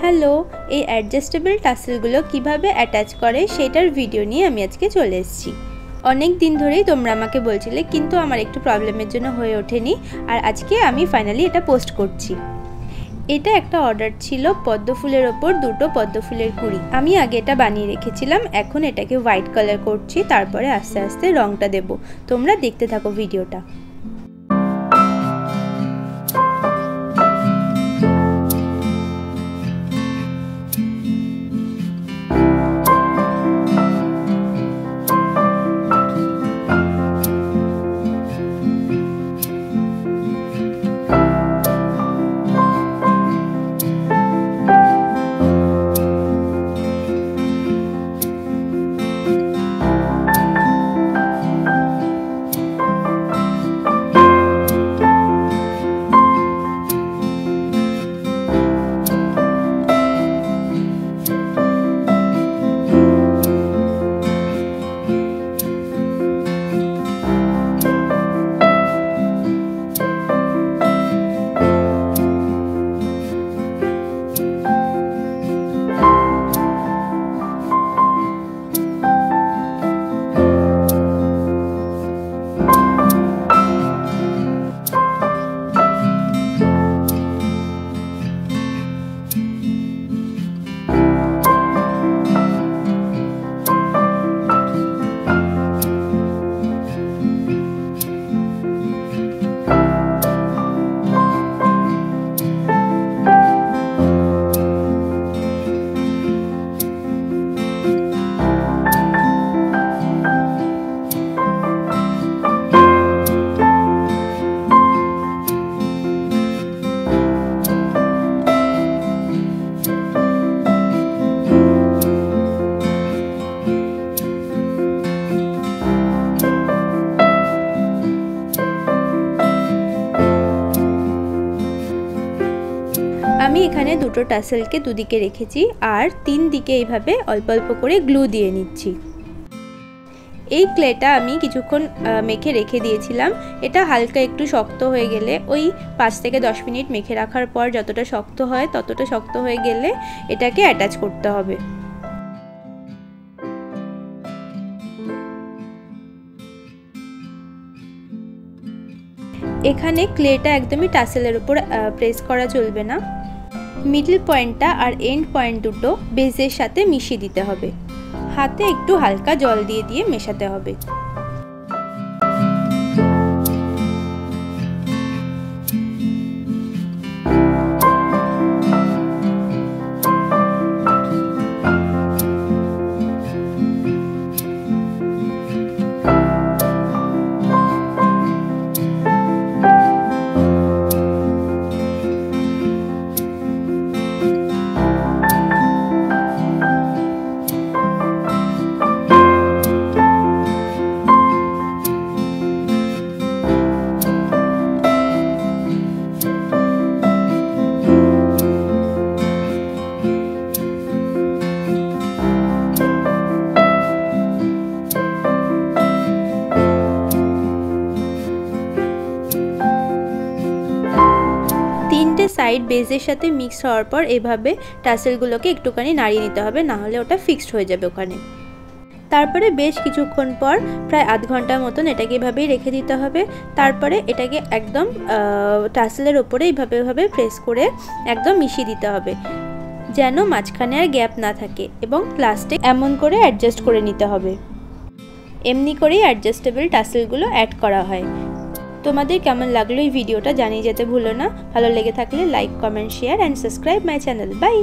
Hello, এই adjustable টাসেলগুলো কিভাবে attach করে সেটার ভিডিও নিয়ে আমি আজকে চলে এসেছি। অনেক দিন ধরেই তোমরা আমাকে বলছিলে, কিন্তু আমার একটু প্রবলেমের জন্য হয়ে ওঠেনি, আর আজকে আমি ফাইনালি এটা পোস্ট করছি। এটা একটা অর্ডার ছিল পদ্ম ফুলের ওপর দুটো পদ্ম ফুলের কুড়ি। আমি আগে এটা বানিয়ে রেখেছিলাম, এখন এটাকে হোয়াইট কালার করছি, তারপরে আস্তে আস্তে রঙটা দেব। তোমরা দেখতে থাকো ভিডিওটা। আমি এখানে দুটো টাসেলকে দুদিকে রেখেছি, আর তিন দিকে এইভাবে অল্প অল্প করে গ্লু দিয়ে নিচ্ছি। এই ক্লেটা আমি কিছুক্ষণ মেখে রেখে দিয়েছিলাম। এটা হালকা একটু শক্ত হয়ে গেলে, ওই 5 থেকে 10 মিনিট মেখে রাখার পর যতটা শক্ত হয় ততটা শক্ত হয়ে গেলে এটাকে অ্যাটাচ করতে হবে। এখানে ক্লেটা একদমই টাসেলের উপর প্রেস করা চলবে না। মিডল পয়েন্টটা আর এন্ড পয়েন্ট দুটো বেজের সাথে মিশিয়ে দিতে হবে। হাতে একটু হালকা জল দিয়ে দিয়ে মেশাতে হবে। সাইড বেজের সাথে মিক্স হওয়ার পর এভাবে টাসেলগুলোকে একটুখানি নাড়িয়ে নিতে হবে, না হলে ওটা ফিক্সড হয়ে যাবে ওখানে। তারপরে বেশ কিছুক্ষণ পর প্রায় আধ ঘন্টার মতন এটাকে এভাবেই রেখে দিতে হবে। তারপরে এটাকে একদম টাসেলের ওপরে এইভাবে প্রেস করে একদম মিশিয়ে দিতে হবে, যেন মাঝখানে আর গ্যাপ না থাকে, এবং লাস্টে এমন করে অ্যাডজাস্ট করে নিতে হবে। এমনি করেই অ্যাডজাস্টেবল টাসেলগুলো অ্যাড করা হয়। তোমাদের কেমন লাগলো এই ভিডিওটা জানিয়ে যেতে ভুলো না। ভালো লেগে থাকলে like, comment, share and subscribe my channel. By.